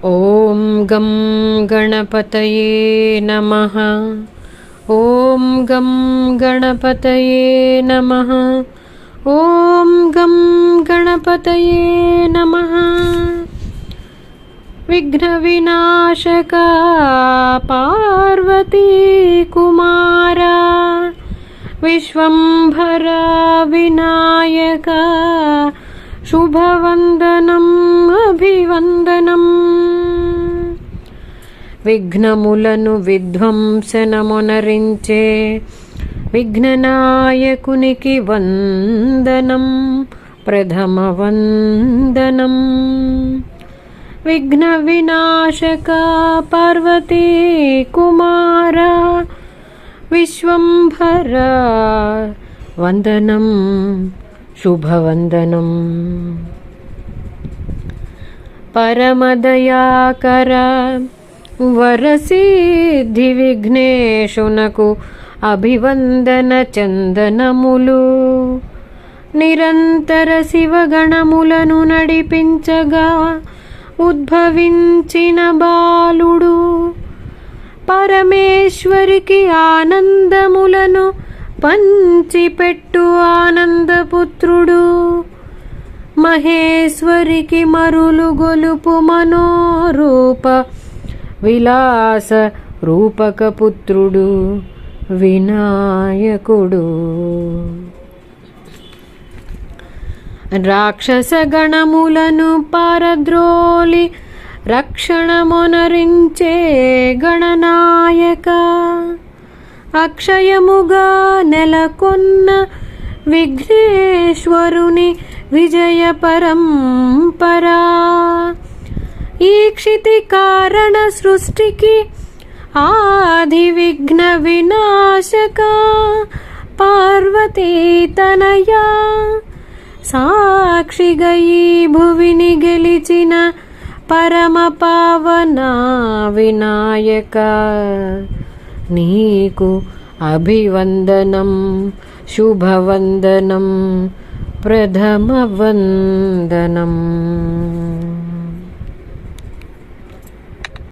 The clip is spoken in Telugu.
ఓం గం గణపతయే నమః. ఓం గం గణపతయే నమః. ఓం గం గణపతయే నమః. విఘ్న వినాశక పార్వతీ కుమార విశ్వంభర వినాయక శుభవందనం అభివందనం. విఘ్నములను విధ్వంసనమునరించే విఘ్ననాయకునికి వందనం ప్రథమ వందనం. విఘ్న వినాశక పార్వతీ కుమార విశ్వంభర వందనం శుభవందనం. పరమదయాకర వరసిద్ధి విఘ్నేశునకు అభివందన చందనములు. నిరంతర శివగణములను నడిపించగా ఉద్భవించిన బాలుడు. పరమేశ్వరికి ఆనందములను పంచిపెట్టు ఆనందపుత్రుడు. మహేశ్వరికి మరులు గొలుపు మనోరూప విలాస రూపక పుత్రుడు వినాయకుడు. రాక్షస గణములను పారద్రోలి రక్షణమొనరించే గణనాయక. అక్షయముగా నెలకొన్న విఘ్నేశ్వరుని విజయ పరంపరా. ఈ క్షితి కారణ సృష్టికి ఆది విఘ్న వినాశక పార్వతీ తనయా. సాక్షిగా ఈ భువిని గెలిచిన పరమ పావన వినాయక నీకు అభివందనం శుభవందనం ప్రథమ వందనం.